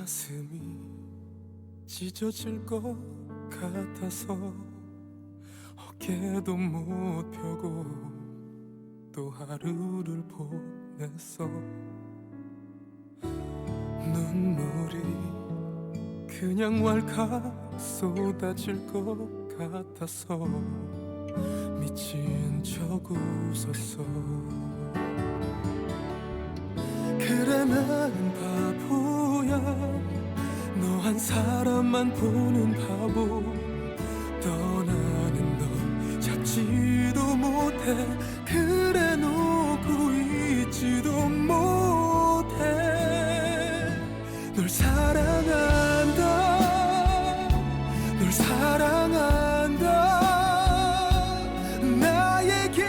가슴이 찢어질 것 같아서 어깨도 못 펴고 또 하루를 보냈어. 눈물이 그냥 왈칵 쏟아질 것 같아서 미친 척 웃었어. 그래 나는 바보야, 너 한 사람만 보는 바보. 떠나는 너 잡지도 못해. 그래 놓고 있지도 못해. 널 사랑한다, 널 사랑한다. 나에게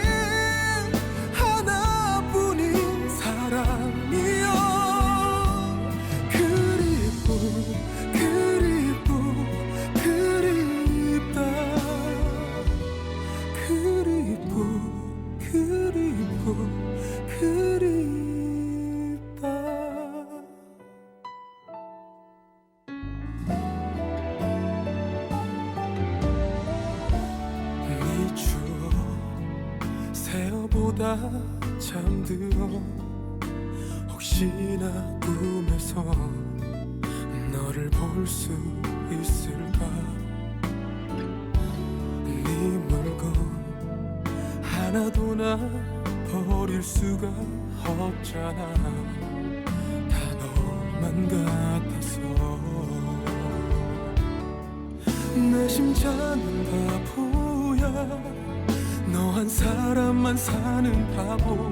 하나뿐인 사랑이여. 그립고 그립고 그립다. 그립고 그립고 그립다. 네 추억 새어보다 잠들어 혹시나 꿈에서 너를 볼 수 있을까. 네 물건 하나도 나 버릴 수가 없잖아. 다 너만 같아서. 내 심장은 바보야, 너 한 사람만 사는 바보.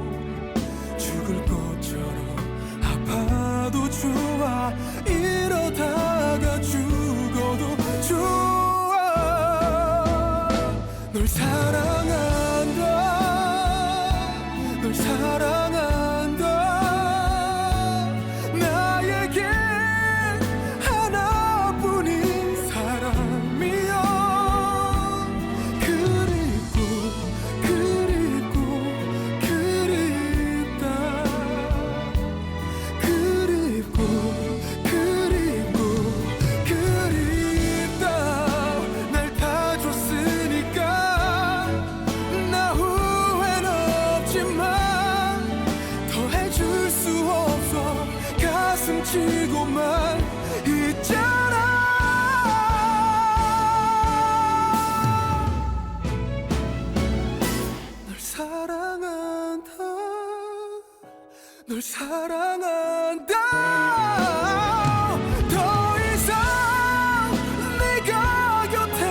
죽을 것처럼 아파도 좋아, 이러다가 죽어도 좋아. 널 사랑한다, 널 사랑한다. 나에게 하나뿐인 사람이여. 그립고 그립고 그립다. 그립고 그립고 그립다. 날 다 줬으니까 나 후회는 없지만 더 해줄 수 없어. 가슴 치고만 있잖아. 널 사랑한다, 널 사랑한다. 더 이상 네가 곁에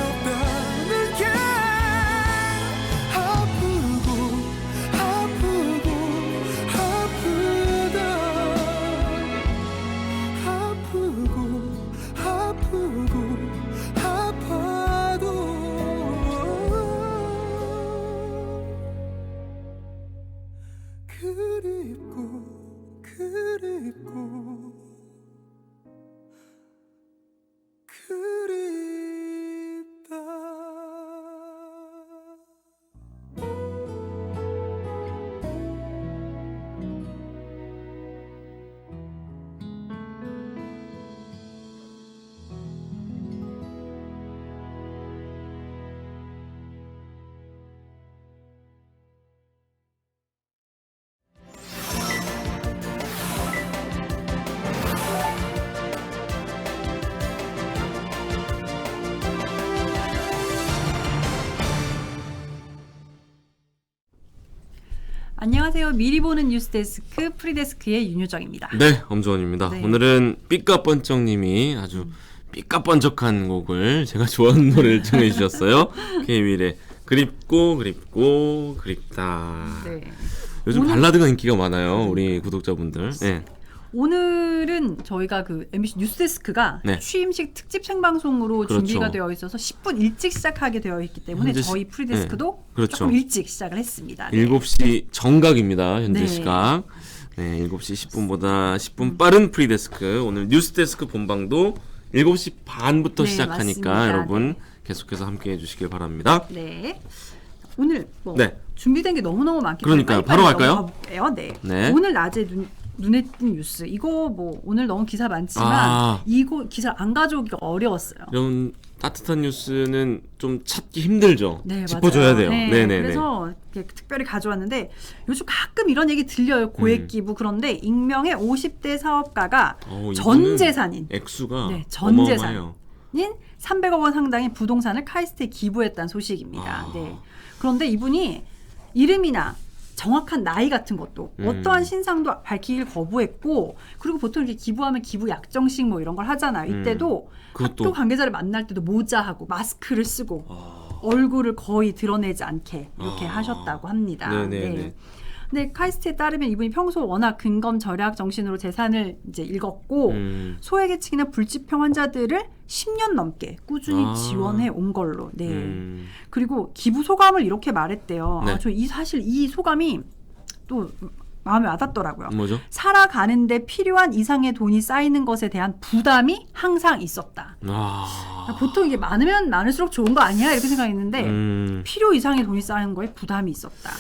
없다는 게 아프고 아프고 아프다. 아프고 아프고 아파도 그립고 그립고 그립다. 안녕하세요. 미리 보는 뉴스데스크 프리데스크의 윤효정입니다. 네, 엄주원입니다. 네. 오늘은 삐까번쩍님이 아주 삐까번쩍한 곡을 제가 좋아하는 노래를 정해주셨어요. K-윌의 그립고 그립고 그립다. 네. 요즘 오늘- 발라드가 인기가 많아요, 우리 구독자분들. 네. 오늘은 저희가 그 MBC 뉴스데스크가 네. 취임식 특집 생방송으로 그렇죠. 준비가 되어 있어서 10분 일찍 시작하게 되어 있기 때문에 현재 저희 프리데스크도 그렇죠. 조금 일찍 시작을 했습니다. 네. 7시 정각입니다, 현재 네. 시각. 네, 7시 10분보다 10분 빠른 프리데스크. 오늘 뉴스데스크 본방도 7시 반부터 네, 시작하니까 맞습니다. 여러분 네. 계속해서 함께해 주시길 바랍니다. 네. 오늘 뭐 네. 준비된 게 너무너무 많기 그러니까요. 때문에 바로 빨리 갈까요? 넘어가 볼게요. 네. 네. 오늘 낮에 눈에 띈 뉴스. 이거 뭐 오늘 너무 기사 많지만 이거 기사를 안 가져오기가 어려웠어요. 이런 따뜻한 뉴스는 좀 찾기 힘들죠. 네, 짚어줘야 맞아요. 돼요. 네, 네네네. 그래서 이렇게 특별히 가져왔는데 요즘 가끔 이런 얘기 들려요. 고액 기부. 그런데 익명의 50대 사업가가 전 재산인 액수가 네, 전 재산인 어마어마해요. 300억 원 상당의 부동산을 카이스트에 기부했다는 소식입니다. 네. 그런데 이분이 이름이나 정확한 나이 같은 것도 어떠한 신상도 밝히길 거부했고, 그리고 보통 이렇게 기부하면 기부 약정식 뭐 이런 걸 하잖아요. 이때도 그것도 학교 관계자를 만날 때도 모자하고 마스크를 쓰고 얼굴을 거의 드러내지 않게 이렇게 하셨다고 합니다. 네네네. 네. 근데 카이스트에 따르면 이분이 평소 워낙 근검 절약 정신으로 재산을 이제 읽었고 소외계층이나 불치병 환자들을 10년 넘게 꾸준히 지원해 온 걸로. 네. 그리고 기부 소감을 이렇게 말했대요. 네. 사실 이 소감이 또 마음에 와닿더라고요. 뭐죠? 살아가는데 필요한 이상의 돈이 쌓이는 것에 대한 부담이 항상 있었다. 보통 이게 많으면 많을수록 좋은 거 아니야? 이렇게 생각했는데 필요 이상의 돈이 쌓이는 거에 부담이 있었다.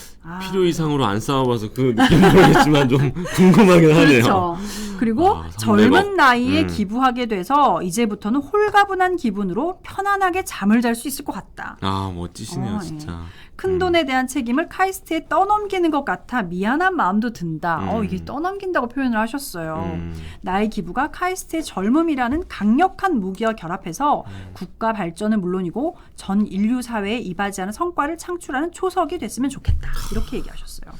필요 이상으로 안 쌓아봐서 그 느낌 모르겠지만 좀 궁금하긴 하네요. 그렇죠. 그리고 300억. 젊은 나이에 기부하게 돼서 이제부터는 홀가분한 기분으로 편안하게 잠을 잘 수 있을 것 같다. 멋지시네요, 네. 진짜. 큰 돈에 대한 책임을 카이스트에 떠넘기는 것 같아 미안한 마음도 든다. 이게 떠넘긴다고 표현을 하셨어요. 나의 기부가 카이스트의 젊음이라는 강력한 무기와 결합해서 국가 발전은 물론이고 전 인류 사회에 이바지하는 성과를 창출하는 초석이 됐으면 좋겠다. 이렇게 얘기하셨어요.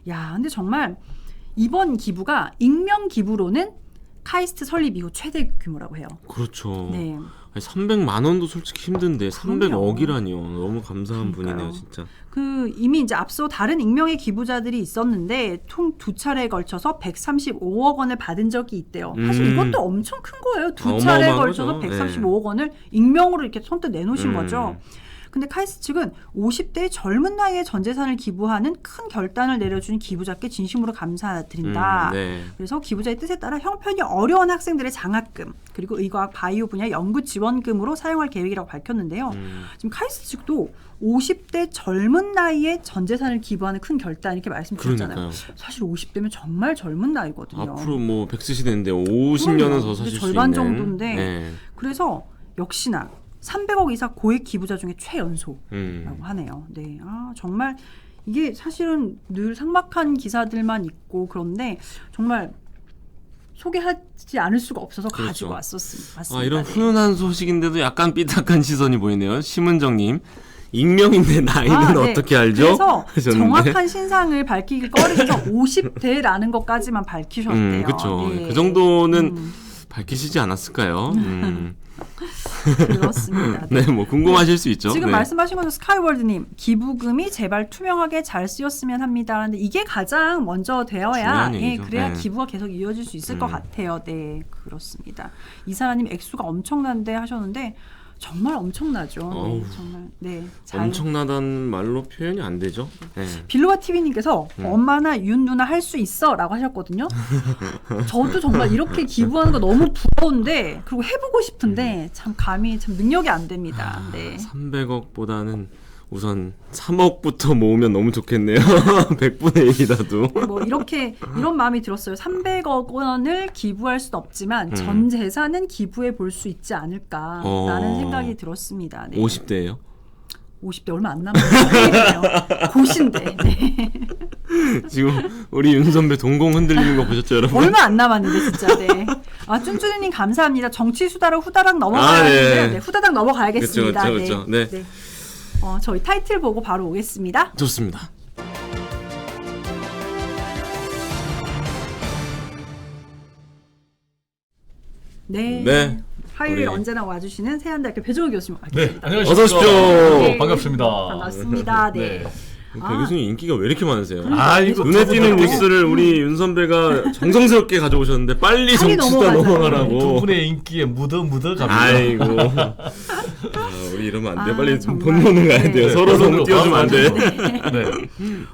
야, 근데 정말 이번 기부가 익명 기부로는 카이스트 설립 이후 최대 규모라고 해요. 그렇죠. 네. 300만 원도 솔직히 힘든데 그럼요. 300억이라니요. 너무 감사한 그러니까요. 분이네요, 진짜. 이미 이제 앞서 다른 익명의 기부자들이 있었는데 총 2차례에 걸쳐서 135억 원을 받은 적이 있대요. 사실 이것도 엄청 큰 거예요. 2차례에 어마어마한 걸쳐서 거죠. 135억 원을 익명으로 이렇게 선뜻 내놓으신 거죠. 근데 카이스트 측은 50대의 젊은 나이에 전 재산을 기부하는 큰 결단을 내려준 기부자께 진심으로 감사드린다. 네. 그래서 기부자의 뜻에 따라 형편이 어려운 학생들의 장학금 그리고 의과학 바이오 분야 연구 지원금으로 사용할 계획이라고 밝혔는데요. 지금 카이스트 측도 50대 젊은 나이에 전 재산을 기부하는 큰 결단 이렇게 말씀드렸잖아요. 그러니까요. 사실 50대면 정말 젊은 나이거든요. 앞으로 뭐 100세시 되는데 50년은 더 사실 수 절반 있는. 정도인데 네. 그래서 역시나 300억 이상 고액 기부자 중에 최연소라고 음. 하네요. 네, 정말 이게 사실은 늘 삭막한 기사들만 있고 그런데 정말 소개하지 않을 수가 없어서 그렇죠. 가지고 왔습니다. 이런 네. 훈훈한 소식인데도 약간 삐딱한 시선이 보이네요. 심은정님. 익명인데 나이는 네. 어떻게 알죠? 그래서 하셨는데. 정확한 신상을 밝히길 꺼리셔서 50대라는 것까지만 밝히셨대요. 그렇죠. 네. 그 정도는 밝히시지 않았을까요? 그렇습니다. 네, 뭐 궁금하실 수 있죠. 지금 네. 말씀하신 것은 스카이월드님 기부금이 제발 투명하게 잘 쓰였으면 합니다. 근데 이게 가장 먼저 되어야 중요한 얘기죠. 그래야 네. 기부가 계속 이어질 수 있을 것 같아요. 네, 그렇습니다. 이사라님 액수가 엄청난데 하셨는데 정말 엄청나죠. 네, 어우. 정말 엄청나단 말로 표현이 안 되죠. 네. 빌로와 TV님께서 엄마나 윤 누나 할 수 있어라고 하셨거든요. 저도 정말 이렇게 기부하는 거 너무 부러운데 그리고 해보고 싶은데 참 감히 참 능력이 안 됩니다. 네. 300억보다는 우선 3억부터 모으면 너무 좋겠네요. 100분의 1이라도. 뭐 이런 마음이 들었어요. 300억 원을 기부할 수는 없지만 전 재산은 기부해 볼 수 있지 않을까라는 생각이 들었습니다. 네. 50대예요? 50대 얼마 안 남았네요. 고신데. 네. 지금 우리 윤 선배 동공 흔들리는 거 보셨죠, 여러분? 얼마 안 남았는데 진짜. 네. 쭌쭈리님 감사합니다. 정치 수다로 후다닥 넘어가야겠는데 네. 후다닥 넘어가야겠습니다. 그렇죠. 네. 네. 저희 타이틀 보고 바로 오겠습니다. 좋습니다. 네. 네. 화요일 우리- 언제나 와주시는 세한대학교 배종우 교수님 네, 와주십니다. 안녕하십니까. 어서 오십시오. 반갑습니다. 반갑습니다. 네. 배 교수님 인기가 왜 이렇게 많으세요? 이거 눈에 띄는 저도 뉴스를 우리 윤 선배가 정성스럽게 가져오셨는데 빨리 빨리 정치수다 넘어가자. 두 넘어가라고. 분의 인기에 묻어 갑니다. 아이고. 우리 이러면 안 돼. 빨리 정말. 본론을 가야 돼요. 네. 서로 너무 본론으로 띄워주면 안 돼. 네.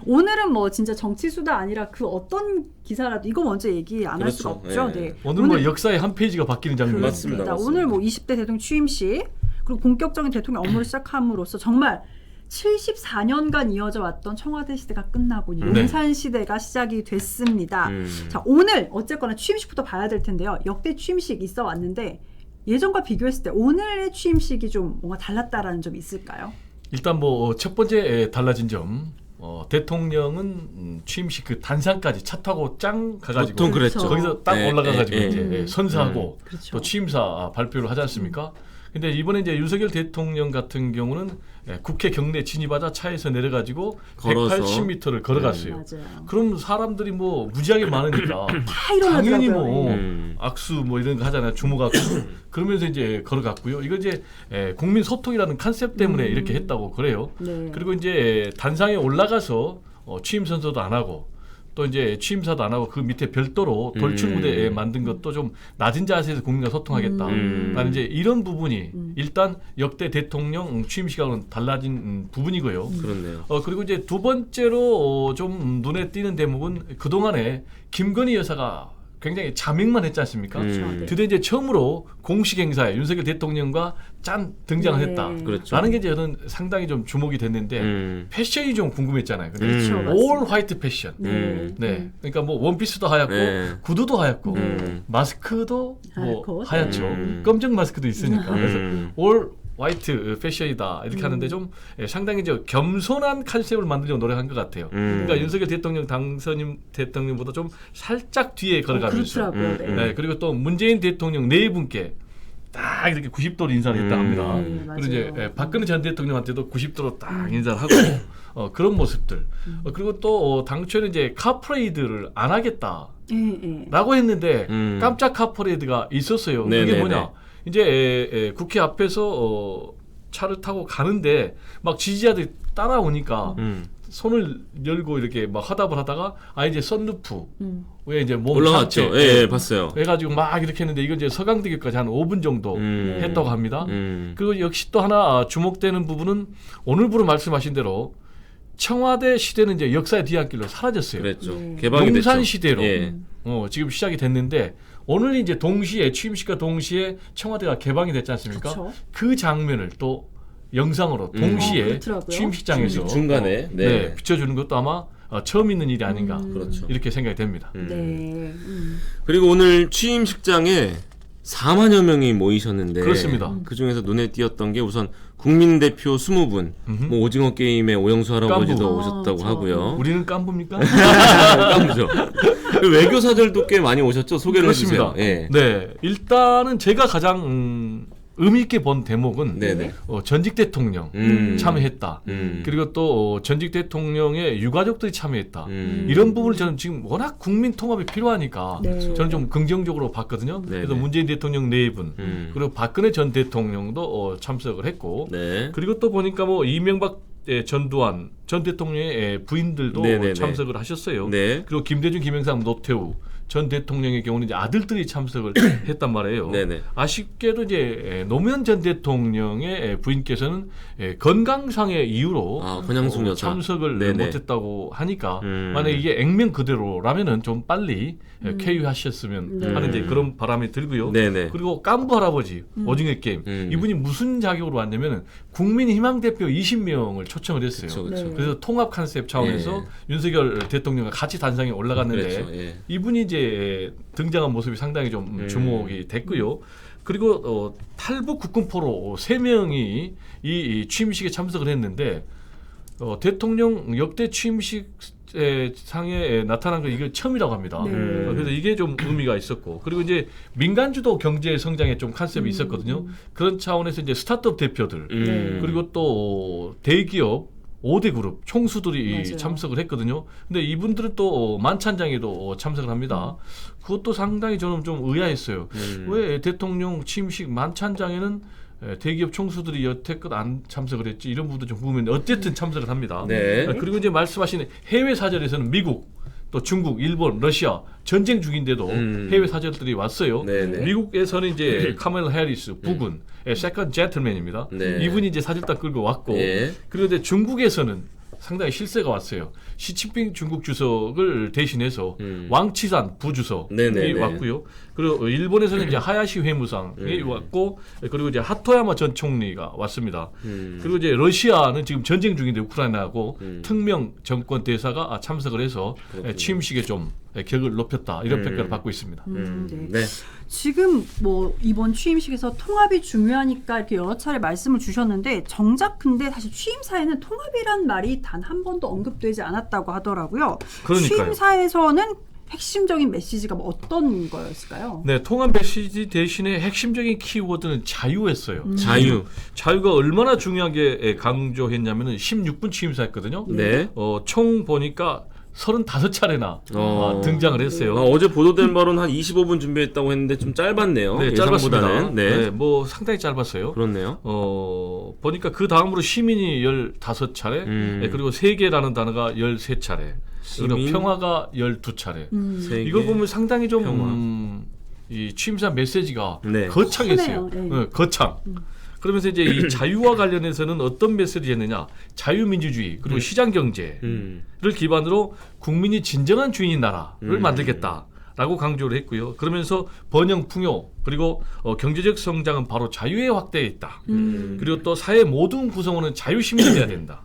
오늘은 뭐 진짜 정치 수다 아니라 그 어떤 기사라도 이거 먼저 얘기 안 할 수가 그렇죠. 없죠. 네. 네. 오늘 뭐 역사의 한 페이지가 바뀌는 장면. 맞습니다. 오늘 뭐 20대 대통령 취임식 그리고 본격적인 대통령 업무를 시작함으로써 정말 74년간 이어져 왔던 청와대 시대가 끝나고 네. 용산 시대가 시작이 됐습니다. 자, 오늘 어쨌거나 취임식부터 봐야 될 텐데요. 역대 취임식 있어 왔는데 예전과 비교했을 때 오늘의 취임식이 좀 뭔가 달랐다라는 점이 있을까요? 일단 뭐 첫 번째 달라진 점 대통령은 취임식 그 단상까지 차 타고 짱 가가지고 보통 그랬죠. 거기서 딱 네, 올라가가지고 네, 이제 네. 선사하고 그렇죠. 또 취임사 발표를 하지 않습니까? 근데 이번에 이제 윤석열 대통령 같은 경우는 국회 경내 진입하자 차에서 내려가지고 걸어서. 180m를 걸어갔어요. 맞아요. 그럼 사람들이 뭐 무지하게 많으니까 다 일어나더라고요. 당연히 뭐 음. 악수 뭐 이런 거 하잖아요. 주먹 악수. 그러면서 이제 걸어갔고요. 이거 이제 국민 소통이라는 컨셉 때문에 이렇게 했다고 그래요. 네. 그리고 이제 단상에 올라가서 취임 선서도 안 하고 또 이제 취임사도 안 하고 그 밑에 별도로 돌출 무대 만든 것도 좀 낮은 자세에서 국민과 소통하겠다. 나는 이제 이런 부분이 일단 역대 대통령 취임식하고는 달라진 부분이고요. 그렇네요. 그리고 이제 두 번째로 좀 눈에 띄는 대목은 그동안에 김건희 여사가 굉장히 자맹만 했지 않습니까? 음. 드디어 이제 처음으로 공식 행사에 윤석열 대통령과 짠 등장을 네. 했다. 그렇죠. 라는 게 이제 저는 상당히 좀 주목이 됐는데 패션이 좀 궁금했잖아요. 근데 그렇죠. 음. 올 화이트 패션. 네. 네, 그러니까 뭐 원피스도 하얗고 네. 구두도 하얗고 음. 마스크도 뭐 하얗고, 하얗죠. 네. 검정 마스크도 있으니까. 그래서 음. 올 화이트 패션이다 이렇게 하는데 좀 상당히 이제 겸손한 컨셉을 만들려고 노력한 것 같아요. 그러니까 윤석열 대통령 당선인 대통령보다 좀 살짝 뒤에 걸어가면서 그렇더라고요. 네. 네, 그리고 또 문재인 대통령 네 분께 딱 이렇게 90도로 인사를 했다 합니다. 네, 그리고 이제 맞아요. 박근혜 전 대통령한테도 90도로 딱 인사를 하고 그런 모습들. 그리고 또 당초에는 이제 카프레이드를 안 하겠다. 예, 예. 라고 했는데 깜짝 카퍼레이드가 있었어요. 그게 네네네. 뭐냐? 이제 국회 앞에서 차를 타고 가는데 막 지지자들이 따라오니까 손을 열고 이렇게 막 화답을 하다가 이제 썬루프 왜 이제 몸 올라갔죠. 상체 예, 예, 봤어요. 해가지고 막 이렇게 했는데 이거 이제 서강대교까지 한 5분 정도 했다고 합니다. 그리고 역시 또 하나 주목되는 부분은 오늘부로 말씀하신 대로 청와대 시대는 이제 역사의 뒤안길로 사라졌어요. 그랬죠. 네. 개방이 됐죠. 용산 시대로 예. 지금 시작이 됐는데 오늘 이제 동시에 취임식과 동시에 청와대가 개방이 됐지 않습니까? 그쵸. 그 장면을 또 영상으로 동시에 그렇더라고요. 취임식장에서 중간에 네. 비춰주는 것도 아마 처음 있는 일이 아닌가 그렇죠. 이렇게 생각이 됩니다. 네. 그리고 오늘 취임식장에 4만여 명이 모이셨는데 그렇습니다. 그 중에서 눈에 띄었던 게 우선 국민 대표 20분, 뭐 오징어 게임의 오영수 할아버지도 깐부. 오셨다고 하고요. 우리는 깐부입니까? 깜죠. 외교사들도 꽤 많이 오셨죠. 소개를 그렇습니다. 해주세요. 예. 네, 일단은 제가 가장 의미 있게 본 대목은 네네. 전직 대통령 참여했다. 그리고 또 전직 대통령의 유가족들이 참여했다. 이런 부분을 저는 지금 워낙 국민 통합이 필요하니까 네. 저는 좀 긍정적으로 봤거든요. 네네. 그래서 문재인 대통령 네 분, 그리고 박근혜 전 대통령도 참석을 했고, 네. 그리고 또 보니까 뭐 이명박 전두환 전 대통령의 부인들도 네네네. 참석을 하셨어요. 네. 그리고 김대중, 김영삼, 노태우 전 대통령의 경우는 이제 아들들이 참석을 했단 말이에요. 네네. 아쉽게도 이제 노무현 전 대통령의 부인께서는 건강상의 이유로 권양숙 여사. 참석을 네네. 못했다고 하니까 만약 이게 액면 그대로라면은 좀 빨리 쾌유하셨으면 네. 하는 이제 그런 바람이 들고요. 네네. 그리고 깐부 할아버지 오징어 게임 이분이 무슨 자격으로 왔냐면은 국민희망 대표 20명을 초청을 했어요. 그쵸, 그쵸. 네. 그래서 통합 컨셉 차원에서 윤석열 대통령과 같이 단상에 올라갔는데 그렇죠. 예. 이분이 이제 등장한 모습이 상당히 좀 주목이 됐고요. 그리고 탈북 국군포로 3명이 이 취임식에 참석을 했는데 대통령 역대 취임식 상에 나타난 거 이게 처음이라고 합니다. 네. 그래서 이게 좀 의미가 있었고 그리고 이제 민간주도 경제 성장에 좀 컨셉이 있었거든요. 그런 차원에서 이제 스타트업 대표들 네. 그리고 또 대기업 5대 그룹 총수들이 맞아요. 참석을 했거든요. 근데 이분들은 또 만찬장에도 참석을 합니다. 그것도 상당히 저는 좀 의아했어요. 왜 대통령 취임식 만찬장에는 대기업 총수들이 여태껏 안 참석을 했지 이런 부분도 좀 궁금했는데 어쨌든 참석을 합니다. 네. 그리고 이제 말씀하신 해외 사절에서는 미국 또 중국, 일본, 러시아 전쟁 중인데도 해외 사절들이 왔어요. 네네. 미국에서는 이제 카멜라 해리스 부군 세컨드 젠틀맨입니다. 네. 이분이 이제 사절단 끌고 왔고 예. 그리고 이제 중국에서는 상당히 실세가 왔어요. 시진핑 중국 주석을 대신해서 왕치산 부주석이 네네네. 왔고요. 그리고 일본에서는 이제 하야시 회무상이 왔고, 그리고 이제 하토야마 전 총리가 왔습니다. 그리고 이제 러시아는 지금 전쟁 중인데 우크라이나하고 특명 정권 대사가 참석을 해서 취임식에 좀 격을 높였다 이런 평가를 받고 있습니다. 네. 네. 지금 뭐 이번 취임식에서 통합이 중요하니까 이렇게 여러 차례 말씀을 주셨는데 정작 근데 사실 취임사에는 통합이란 말이 단 한 번도 언급되지 않았다고 하더라고요. 그러니까요. 취임사에서는 핵심적인 메시지가 뭐 어떤 거였을까요? 네, 통합 메시지 대신에 핵심적인 키워드는 자유였어요. 자유가 얼마나 중요하게 강조했냐면은 16분 취임사였거든요. 네. 총 보니까 35차례나 등장을 했어요. 어제 보도된 바로는 한 25분 준비했다고 했는데 좀 짧았네요. 네, 예상보다는. 짧았습니다. 네. 네, 뭐 상당히 짧았어요. 그렇네요. 보니까 그 다음으로 시민이 15차례, 그리고 세계라는 단어가 13차례, 그리고 평화가 12차례. 세계, 이걸 보면 상당히 좀 평화. 이 취임사 메시지가 네. 거창했어요. 크네요. 네. 거창. 그러면서 이제 이 자유와 관련해서는 어떤 메시지였느냐? 자유민주주의 그리고 시장 경제를 기반으로 국민이 진정한 주인인 나라를 만들겠다라고 강조를 했고요. 그러면서 번영 풍요 그리고 경제적 성장은 바로 자유의 확대에 있다. 그리고 또 사회 모든 구성원은 자유 시민이 돼야 된다.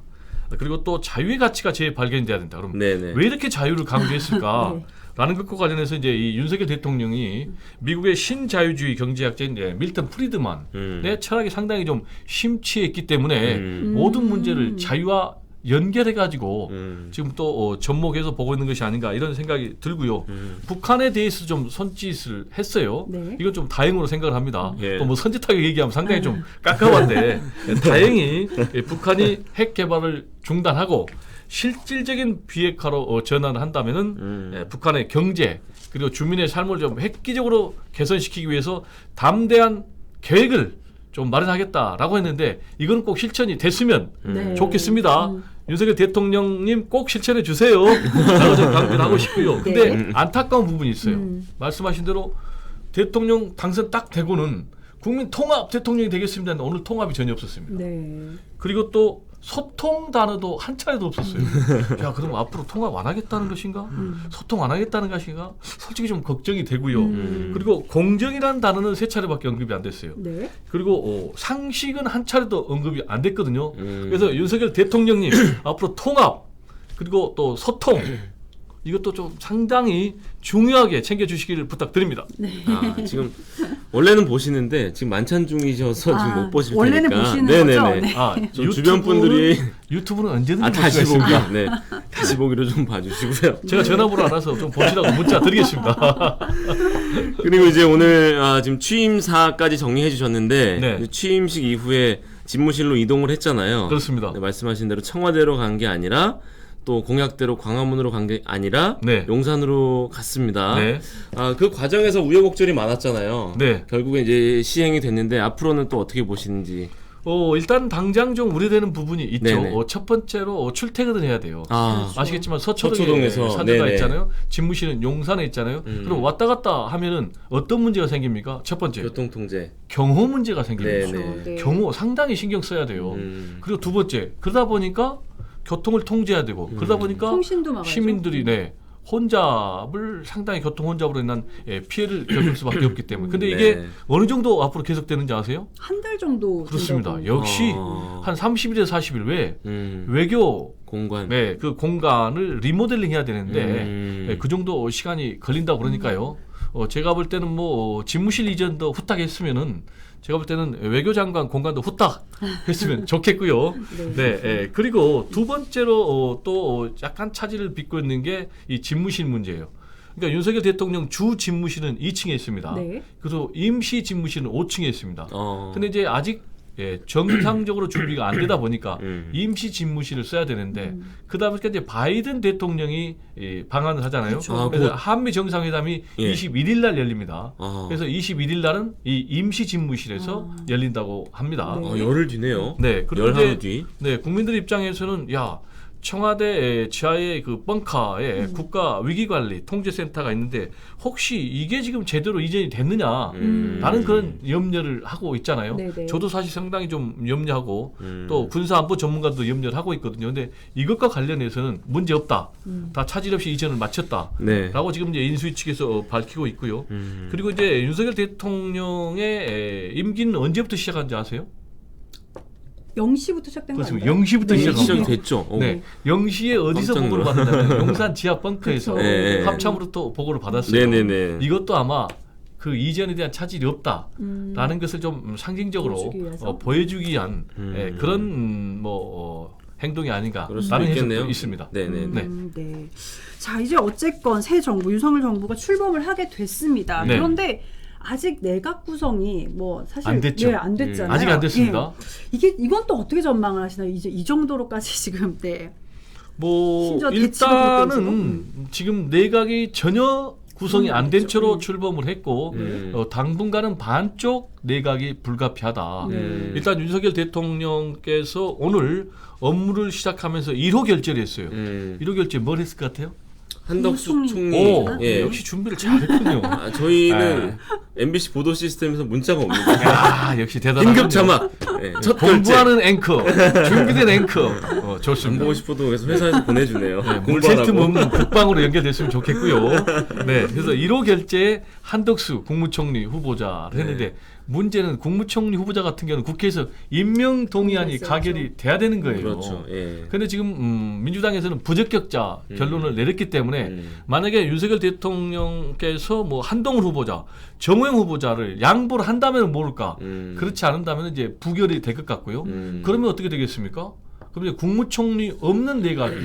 그리고 또 자유의 가치가 재발견돼야 된다. 그럼 네네. 왜 이렇게 자유를 강조했을까? 네. 라는 것과 관련해서 이제 이 윤석열 대통령이 미국의 신자유주의 경제학자인 밀턴 프리드만의 철학이 상당히 좀 심취했기 때문에 모든 문제를 자유와 연결해가지고 지금 또 접목해서 보고 있는 것이 아닌가 이런 생각이 들고요. 북한에 대해서 좀 손짓을 했어요. 네. 이건 좀 다행으로 생각을 합니다. 예. 또 뭐 선짓하게 얘기하면 상당히 좀 깝깝한데 다행히 북한이 핵 개발을 중단하고 실질적인 비핵화로 전환을 한다면은 북한의 경제 그리고 주민의 삶을 좀 획기적으로 개선시키기 위해서 담대한 계획을 좀 마련하겠다라고 했는데 이거는 꼭 실천이 됐으면 네. 좋겠습니다. 윤석열 대통령님 꼭 실천해 주세요. 라고 저는 강조를 하고 싶고요. 근데 네. 안타까운 부분이 있어요. 말씀하신 대로 대통령 당선 딱 되고는 국민 통합 대통령이 되겠습니다. 했는데 오늘 통합이 전혀 없었습니다. 네. 그리고 또 소통 단어도 한 차례도 없었어요. 야, 그럼 앞으로 통합 안 하겠다는 것인가? 소통 안 하겠다는 것인가? 솔직히 좀 걱정이 되고요. 그리고 공정이라는 단어는 3차례밖에 언급이 안 됐어요. 네. 그리고 상식은 한 차례도 언급이 안 됐거든요. 그래서 윤석열 대통령님 앞으로 통합 그리고 또 소통 이것도 좀 상당히 중요하게 챙겨주시기를 부탁드립니다. 지금 원래는 보시는데 지금 만찬 중이셔서 지금 못 보실 원래는 테니까. 보시는 네네네. 거죠? 네. 좀 주변 분들이 유튜브는 언제든지 볼 다시 수가 보기, 있습니다. 네, 다시 보기로 좀 봐주시고요. 제가 전화번호 알아서 좀 보시라고 문자 드리겠습니다. 그리고 이제 오늘 지금 취임사까지 정리해 주셨는데 네. 취임식 이후에 집무실로 이동을 했잖아요. 그렇습니다. 네, 말씀하신 대로 청와대로 간 게 아니라 또 공약대로 광화문으로 간 게 아니라 네. 용산으로 갔습니다. 네. 그 과정에서 우여곡절이 많았잖아요. 네. 결국에 이제 시행이 됐는데 앞으로는 또 어떻게 보시는지. 일단 당장 좀 우려되는 부분이 있죠. 네네. 첫 번째로 출퇴근을 해야 돼요. 아시겠지만 서초동에 서초동에서, 사저가 네네. 있잖아요. 집무실은 용산에 있잖아요. 그럼 왔다 갔다 하면은 어떤 문제가 생깁니까? 첫 번째, 교통통제. 경호 문제가 생깁니다. 네네. 네. 경호 상당히 신경 써야 돼요. 그리고 두 번째, 그러다 보니까 교통을 통제해야 되고 그러다 보니까 통신도 막아야죠. 시민들이 혼잡을 상당히 교통 혼잡으로 인한 피해를 겪을 수밖에 없기 때문에. 근데 이게 네. 어느 정도 앞으로 계속되는지 아세요? 한 달 정도 그렇습니다. 된다고. 역시 한 30일에서 40일 외에 외교 공간. 그 공간을 리모델링 해야 되는데 그 정도 시간이 걸린다고 그러니까요. 제가 볼 때는 뭐 집무실 이전도 후딱 했으면은 제가 볼 때는 외교장관 공간도 후딱 했으면 좋겠고요. 네. 그리고 두 번째로 또 약간 차질을 빚고 있는 게 이 집무실 문제예요. 그러니까 윤석열 대통령 주 집무실은 2층에 있습니다. 네. 그리고 임시 집무실은 5층에 있습니다. 어. 근데 이제 아직 정상적으로 준비가 안 되다 보니까 임시 집무실을 써야 되는데 그다음에 이제 바이든 대통령이 방한을 하잖아요. 그렇죠. 그래서 한미 정상회담이 예. 21일 날 열립니다. 아. 그래서 21일 날은 이 임시 집무실에서 열린다고 합니다. 네. 열흘 뒤네요. 네, 그리고 열흘 이제 뒤. 국민들 입장에서는 야 청와대 지하의 그 벙커에 국가 위기관리 통제센터가 있는데 혹시 이게 지금 제대로 이전이 됐느냐라는 그런 염려를 하고 있잖아요. 네네. 저도 사실 상당히 좀 염려하고 또 군사안보 전문가도 염려를 하고 있거든요. 근데 이것과 관련해서는 문제 없다. 다 차질 없이 이전을 마쳤다라고 네. 지금 이제 인수위 측에서 밝히고 있고요. 그리고 이제 윤석열 대통령의 임기는 언제부터 시작한지 아세요? 0시부터 시작된 거 그렇습니다. 아닌가요? 0시부터 네. 시작이 시작합니다. 됐죠. 네, 0시에 어디서 깜짝 보고를 받았냐면 용산 지하 벙커에서 그쵸. 네. 합참으로 또 보고를 받았어요. 네네네. 이것도 아마 그 이전에 대한 차질이 없다라는 것을 좀 상징적으로 보여주기 위해서? 보여주기 위한 그런 행동이 그럴 아닌가라는 수도 해석도 있겠네요. 있습니다. 네네. 네. 네. 자, 이제 어쨌건 새 정부 윤석열 정부가 출범을 하게 됐습니다. 네. 그런데 아직 내각 구성이 뭐 사실 안 됐죠. 네, 안 됐잖아요. 아직 안 됐습니다. 예. 이건 또 어떻게 전망을 하시나요? 이제 이 정도로까지 지금 네. 뭐 심지어 대치도 일단은 지금 내각이 전혀 구성이 안 된 됐죠. 채로 출범을 했고 당분간은 반쪽 내각이 불가피하다. 일단 윤석열 대통령께서 오늘 업무를 시작하면서 1호 결재를 했어요. 1호 결재 뭘 했을 것 같아요? 한덕수 총리. 총리. 오, 예. 역시 준비를 잘했군요. 저희는 MBC 보도 시스템에서 문자가 옵니다. 야, 역시 대단하군요. 긴급 자막. 예, 첫 결제. 공부하는 앵커, 준비된 앵커. 안 좋습니다. 보고 싶어도 그래서 회사에서 보내주네요. 물체트 공부하라고. 없는 국방으로 연결됐으면 좋겠고요. 네, 그래서 1호 결제에 한덕수 국무총리 후보자를 했는데 문제는 국무총리 후보자 같은 경우는 국회에서 임명 동의안이 있어야죠. 가결이 돼야 되는 거예요. 그렇죠. 예. 근데 지금 민주당에서는 부적격자 결론을 내렸기 때문에 만약에 윤석열 대통령께서 뭐 한동훈 후보자, 정호영 후보자를 양보를 한다면 모를까. 그렇지 않는다면 이제 부결이 될 것 같고요. 그러면 어떻게 되겠습니까? 그럼 이제 국무총리 없는 내각이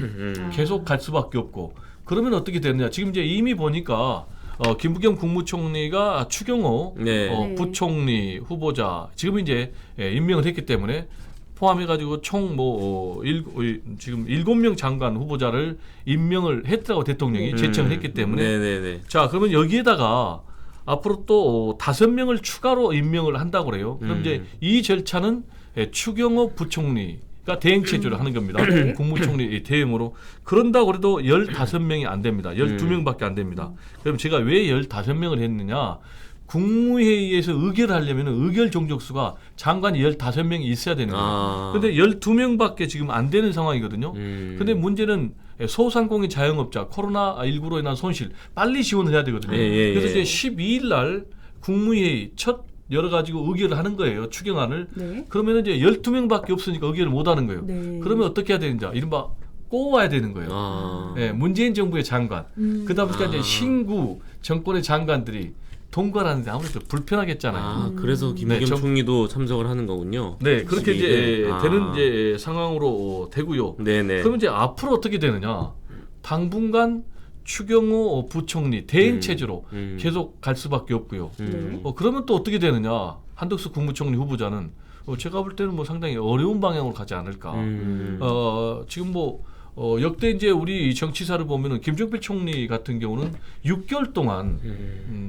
계속 갈 수밖에 없고 그러면 어떻게 되느냐? 지금 이제 이미 보니까 김부겸 국무총리가 추경호 네. 부총리 후보자 지금 이제 임명을 했기 때문에 포함해가지고 총 지금 7명 장관 후보자를 임명을 했더라고 대통령이 제청을 했기 때문에 네네네. 자 그러면 여기에다가 앞으로 또 5명을 추가로 임명을 한다고 그래요. 그럼 이제 이 절차는 추경호 부총리가 대행 체제를 하는 겁니다. 국무총리 대행으로. 그런다고 해도 15명이 안 됩니다. 12명밖에 안 됩니다. 그럼 제가 왜 15명을 했느냐? 국무회의에서 의결을 하려면 의결 종족수가 장관이 15명이 있어야 되는 거예요. 근데 12명밖에 지금 안 되는 상황이거든요. 근데 문제는 소상공인 자영업자 코로나19로 인한 손실 빨리 지원을 해야 되거든요. 그래서 이제 12일 날 국무회의 첫 여러 가지고 의결을 하는 거예요. 추경안을. 네. 그러면 이제 12명밖에 없으니까 의결을 못 하는 거예요. 네. 그러면 어떻게 해야 되는지 이른바 꼬아야 되는 거예요. 문재인 정부의 장관. 그다음부터 이제 신구 정권의 장관들이 동거하는데 아무래도 불편하겠잖아요. 그래서 김부겸 총리도 참석을 하는 거군요. 네, 그렇게 이제 12일. 되는 이제 상황으로 되고요. 네네. 그러면 이제 앞으로 어떻게 되느냐? 당분간 추경호 부총리 대행 체제로 계속 갈 수밖에 없고요. 그러면 또 어떻게 되느냐? 한덕수 국무총리 후보자는 제가 볼 때는 뭐 상당히 어려운 방향으로 가지 않을까. 지금 뭐 역대 이제 우리 정치사를 보면은 김종필 총리 같은 경우는 6개월 동안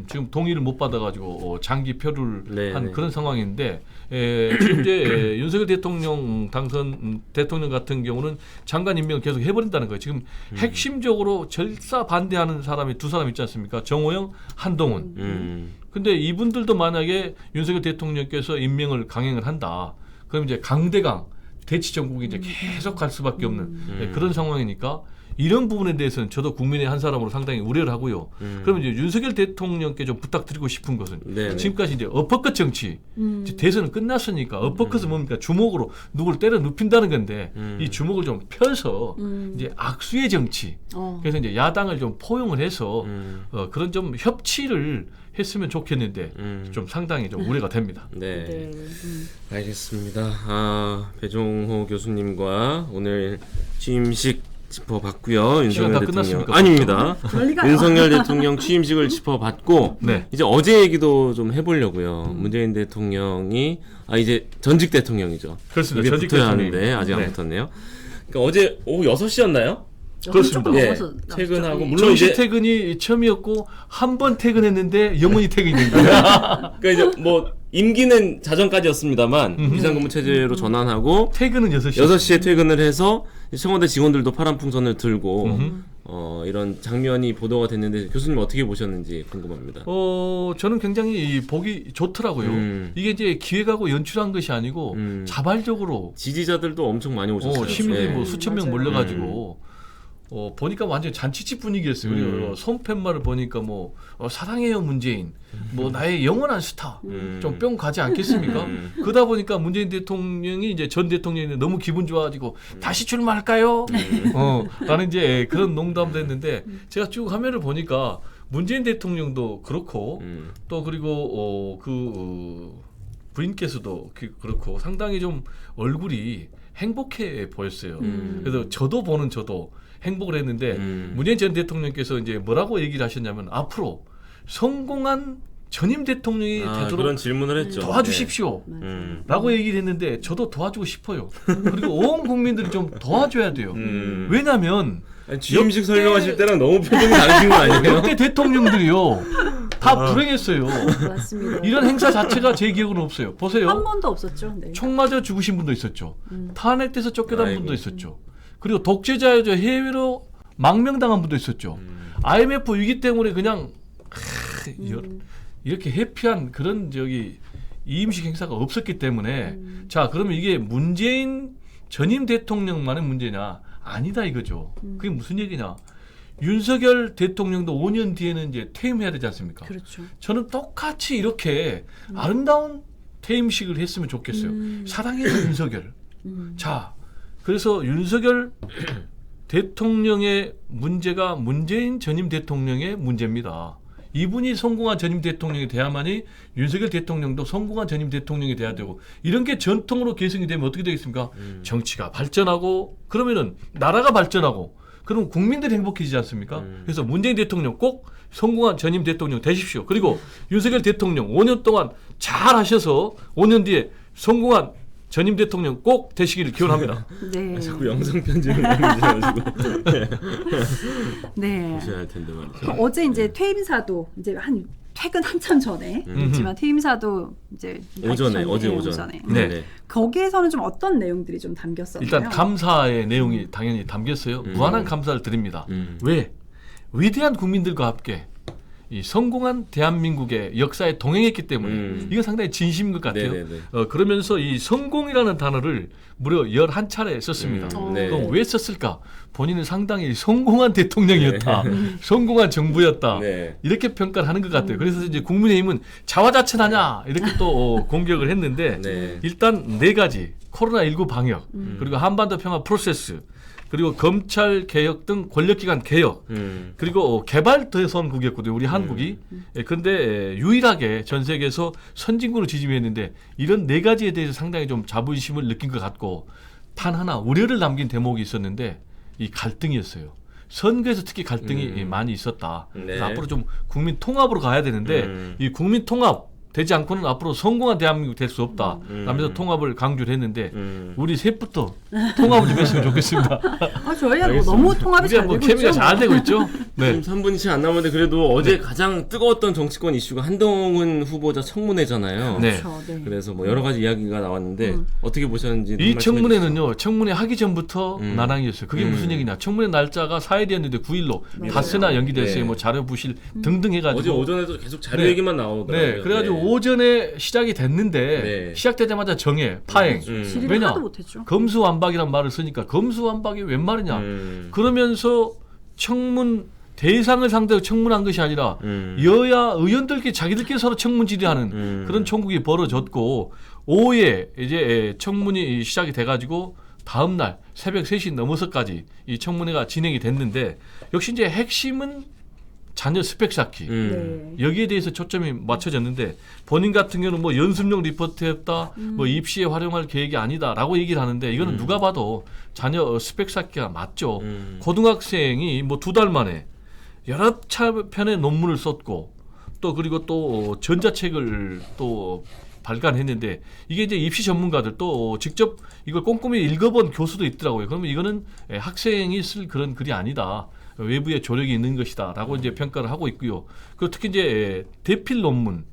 지금 동의를 못 받아가지고 장기 표류를 한 그런 상황인데 지금 이제 윤석열 대통령 당선 대통령 같은 경우는 장관 임명을 계속 해버린다는 거예요. 지금 핵심적으로 절사 반대하는 사람이 두 사람 있지 않습니까? 정호영, 한동훈. 근데 이분들도 만약에 윤석열 대통령께서 임명을 강행을 한다. 그럼 이제 강대강 대치 정국이 이제 계속 갈 수밖에 없는 그런 상황이니까 이런 부분에 대해서는 저도 국민의 한 사람으로 상당히 우려를 하고요. 그러면 이제 윤석열 대통령께 좀 부탁드리고 싶은 것은 지금까지 이제 어퍼컷 정치 이제 대선은 끝났으니까 어퍼컷은 뭡니까 주먹으로 누구를 때려 눕힌다는 건데 이 주먹을 좀 펴서 이제 악수의 정치 그래서 이제 야당을 좀 포용을 해서 그런 좀 협치를 했으면 좋겠는데 좀 상당히 좀 우려가 됩니다. 네. 알겠습니다. 배종호 교수님과 오늘 취임식 짚어봤고요. 시간 다 윤석열 대통령 끝났습니까? 아닙니다. 멀리가요. 윤석열 대통령 취임식을 짚어봤고 네. 이제 어제 얘기도 좀 해보려고요. 문재인 대통령이 이제 전직 대통령이죠. 그렇습니다. 입에 전직 붙어야 대통령이. 하는데 아직 안 네. 붙었네요. 그러니까 어제 오후 6시였나요? 그렇습니다. 조금 예, 넘어서 퇴근하고 나왔죠. 물론 정시 이제 퇴근이 처음이었고 한 번 퇴근했는데 영원히 퇴근이 된 거예요. 그러니까 이제 뭐 임기는 자정까지였습니다만 비상근무 체제로 전환하고 퇴근은 6시. 6시에 퇴근을 해서 청와대 직원들도 파란 풍선을 들고 이런 장면이 보도가 됐는데 교수님 어떻게 보셨는지 궁금합니다. 저는 굉장히 보기 좋더라고요. 이게 이제 기획하고 연출한 것이 아니고 자발적으로 지지자들도 엄청 많이 오셨어요. 시민들이 네. 뭐 수천 명 맞아요. 몰려가지고 보니까 완전 잔치집 분위기였어요. 그리고 손팻말을 보니까 뭐 사랑해요 문재인, 뭐 나의 영원한 스타, 좀 뿅 가지 않겠습니까? 그러다 보니까 문재인 대통령이 이제 전 대통령이 너무 기분 좋아가지고 다시 출마할까요? 라는 이제 그런 농담도 했는데 제가 쭉 화면을 보니까 문재인 대통령도 그렇고 또 그리고 부인께서도 그렇고 상당히 좀 얼굴이 행복해 보였어요. 그래서 저도 행복을 했는데 문재인 전 대통령께서 이제 뭐라고 얘기를 하셨냐면 앞으로 성공한 전임 대통령이 되도록 그런 질문을 했죠. 도와주십시오. 라고 얘기를 했는데 저도 도와주고 싶어요. 그리고 온 국민들이 좀 도와줘야 돼요. 왜냐하면 취임식 설명하실 때랑 너무 표정이 다르신 거 아니에요? 역대 대통령들이요 다 불행했어요. 맞습니다. 이런 행사 자체가 제 기억으로는 없어요. 보세요. 한 번도 없었죠. 네. 총 맞아 죽으신 분도 있었죠. 탄핵돼서 쫓겨난 아이고. 분도 있었죠. 그리고 독재자여서 해외로 망명당한 분도 있었죠. IMF 위기 때문에 그냥 이렇게 해피한 그런 이임식 행사가 없었기 때문에 자 그러면 이게 문재인 전임 대통령만의 문제냐? 아니다 이거죠. 그게 무슨 얘기냐? 윤석열 대통령도 5년 뒤에는 이제 퇴임해야 되지 않습니까? 그렇죠. 저는 똑같이 이렇게 아름다운 퇴임식을 했으면 좋겠어요. 사랑해요 윤석열. 자, 그래서 윤석열 대통령의 문제가 문재인 전임 대통령의 문제입니다. 이분이 성공한 전임 대통령이 돼야만이 윤석열 대통령도 성공한 전임 대통령이 돼야 되고 이런 게 전통으로 계승이 되면 어떻게 되겠습니까? 정치가 발전하고 그러면은 나라가 발전하고 그럼 국민들이 행복해지지 않습니까? 그래서 문재인 대통령 꼭 성공한 전임 대통령 되십시오. 그리고 윤석열 대통령 5년 동안 잘 하셔서 5년 뒤에 성공한 전임 대통령 꼭 되시기를 기원합니다. 네. 자꾸 영상 편집을 남기셔가지고 네. 보셔야 할 텐데 말이죠. 어제 이제 퇴임사도 이제 퇴근 한참 전에 했지만 퇴임사도 이제 오전에 밝히셨는데, 어제 오전에. 네. 거기에서는 좀 어떤 내용들이 좀 담겼었나요? 일단 감사의 내용이 당연히 담겼어요. 무한한 감사를 드립니다. 왜? 위대한 국민들과 함께 이 성공한 대한민국의 역사에 동행했기 때문에 이건 상당히 진심인 것 같아요. 네네네. 그러면서 이 성공이라는 단어를 무려 11차례 썼습니다. 네. 그럼 왜 썼을까? 본인은 상당히 성공한 대통령이었다. 성공한 정부였다. 네. 이렇게 평가를 하는 것 같아요. 그래서 이제 국민의힘은 자화자찬하냐 이렇게 또 공격을 했는데 네. 일단 4가지 코로나19 방역 그리고 한반도 평화 프로세스 그리고 검찰 개혁 등 권력기관 개혁 그리고 개발도선국이었거든요. 우리 한국이. 그런데 유일하게 전 세계에서 선진국으로 지짐했는데 이런 4가지에 대해서 상당히 좀 자부심을 느낀 것 같고 단 하나 우려를 남긴 대목이 있었는데 이 갈등이었어요. 선거에서 특히 갈등이 많이 있었다. 네. 그래서 앞으로 좀 국민 통합으로 가야 되는데 이 국민 통합 되지 않고는 앞으로 성공한 대한민국 될 수 없다. 라면서 통합을 강조를 했는데 우리 셋부터 통합을 좀 했으면 좋겠습니다. 저희야 뭐 너무 통합이 우리가 잘 뭐 되고 케미가 있죠. 잘 되고 있죠. 네. 3분이 채 안 남았는데 그래도 어제 가장 뜨거웠던 정치권 이슈가 한동훈 후보자 청문회잖아요. 네. 그렇죠. 네. 그래서 뭐 여러 가지 이야기가 나왔는데 어떻게 보셨는지 이 말씀해 청문회는요. 청문회 하기 전부터 난항이었어요. 그게 무슨 얘기냐. 청문회 날짜가 4일이었는데 9일로 닷새나 연기됐어요. 네. 뭐 자료 부실 등등 해가지고 어제 오전에도 계속 자료 네. 얘기만 나오더라고요. 네, 그래가지고 오전에 시작이 됐는데 네. 시작되자마자 정해, 파행. 질의를 왜냐? 하나도 못했죠. 검수완박이란 말을 쓰니까 검수완박이 웬 말이냐. 그러면서 청문 대상을 상대로 청문한 것이 아니라 여야 의원들끼리 자기들끼리 서로 청문 질의하는 그런 총국이 벌어졌고 오후에 이제 청문이 시작이 돼가지고 다음 날 새벽 3시 넘어서까지 이 청문회가 진행이 됐는데 역시 이제 핵심은 자녀 스펙 쌓기. 네. 여기에 대해서 초점이 맞춰졌는데 본인 같은 경우는 뭐 연습용 리포트였다, 뭐 입시에 활용할 계획이 아니다라고 얘기를 하는데 이거는 누가 봐도 자녀 스펙 쌓기가 맞죠. 고등학생이 뭐 2달 만에 여러 차편의 논문을 썼고 또 그리고 또 전자책을 또 발간했는데 이게 이제 입시 전문가들 또 직접 이걸 꼼꼼히 읽어본 교수도 있더라고요. 그러면 이거는 학생이 쓸 그런 글이 아니다. 외부에 조력이 있는 것이다라고 이제 평가를 하고 있고요. 그리고 특히 이제 대필 논문을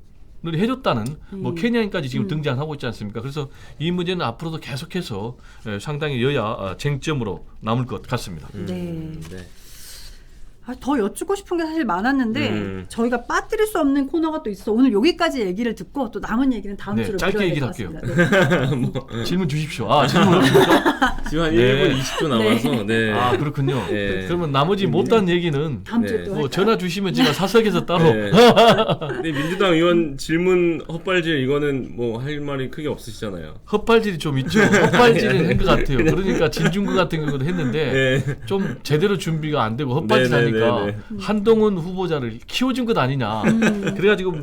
해줬다는 뭐 케냐인까지 지금 등장하고 있지 않습니까? 그래서 이 문제는 앞으로도 계속해서 상당히 여야 쟁점으로 남을 것 같습니다. 네. 네. 더 여쭙고 싶은 게 사실 많았는데 저희가 빠뜨릴 수 없는 코너가 또 있어. 오늘 여기까지 얘기를 듣고 또 남은 얘기는 다음 네, 주로 짧게 미뤄야 얘기를 될것 같습니다. 네. 질문 주십시오. 질문 없습니까? 지금 한 네. 1분 20초 남아서 네. 그렇군요. 네. 그러면 나머지 못한 얘기는 다음 주에 네. 또 뭐 할까요? 전화 주시면 제가 사석에서 따로 네. 근데 민주당 의원 질문 헛발질 이거는 뭐 할 말이 크게 없으시잖아요. 헛발질이 좀 있죠. 헛발질은 한 것 같아요. 그러니까 진중구 같은 경우도 했는데 네. 좀 제대로 준비가 안 되고 헛발질하니까 네. 한동훈 후보자를 키워준 것 아니냐. 그래가지고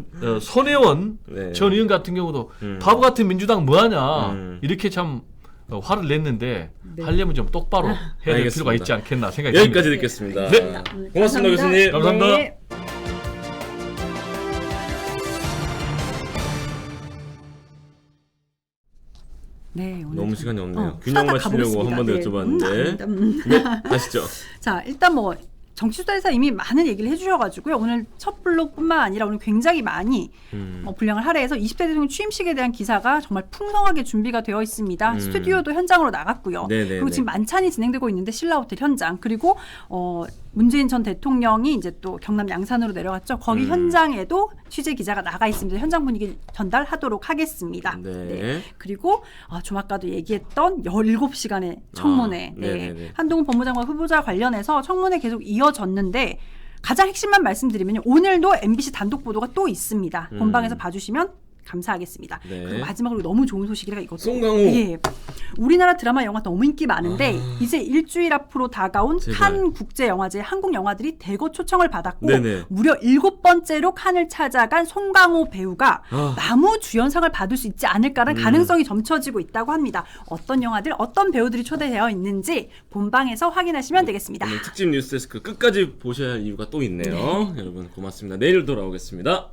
손혜원 네. 전 의원 같은 경우도 바보 같은 민주당 뭐하냐 이렇게 참 화를 냈는데 네. 하려면 좀 똑바로 해야 될 알겠습니다. 필요가 있지 않겠나 생각이 듭니다. 여기까지 듣겠습니다. 네. 고맙습니다, 교수님. 감사합니다. 네. 네, 오늘 너무 좀- 시간이 없네요. 균형 후다닥 맞추려고 한 번 더 가보겠습니다. 여쭤봤는데. 네. 네, 가시죠. 자, 일단 뭐 정치수다에서 이미 많은 얘기를 해주셔가지고요. 오늘 첫 블록뿐만 아니라 오늘 굉장히 많이 분량을 할애해서 20대 대통령 취임식에 대한 기사가 정말 풍성하게 준비가 되어 있습니다. 스튜디오도 현장으로 나갔고요. 네네네. 그리고 지금 만찬이 진행되고 있는데 신라호텔 현장 그리고 문재인 전 대통령이 이제 또 경남 양산으로 내려갔죠. 거기 현장에도 취재 기자가 나가 있습니다. 현장 분위기 전달하도록 하겠습니다. 네. 그리고 좀 아까도 얘기했던 17시간의 청문회. 네네네. 한동훈 법무장관 후보자 관련해서 청문회 계속 이어졌는데 가장 핵심만 말씀드리면 오늘도 MBC 단독 보도가 또 있습니다. 본방에서 봐주시면 감사하겠습니다. 네. 그리고 마지막으로 너무 좋은 소식이라 이것도. 송강호. 예. 우리나라 드라마 영화 너무 인기 많은데 이제 일주일 앞으로 다가온 제발. 칸 국제영화제 한국 영화들이 대거 초청을 받았고 네네. 무려 7번째로 칸을 찾아간 송강호 배우가 아. 나무 주연상을 받을 수 있지 않을까라는 가능성이 점쳐지고 있다고 합니다. 어떤 영화들, 어떤 배우들이 초대되어 있는지 본방에서 확인하시면 되겠습니다. 오늘 특집 뉴스데스크 끝까지 보셔야 할 이유가 또 있네요. 여러분 고맙습니다. 내일 돌아오겠습니다.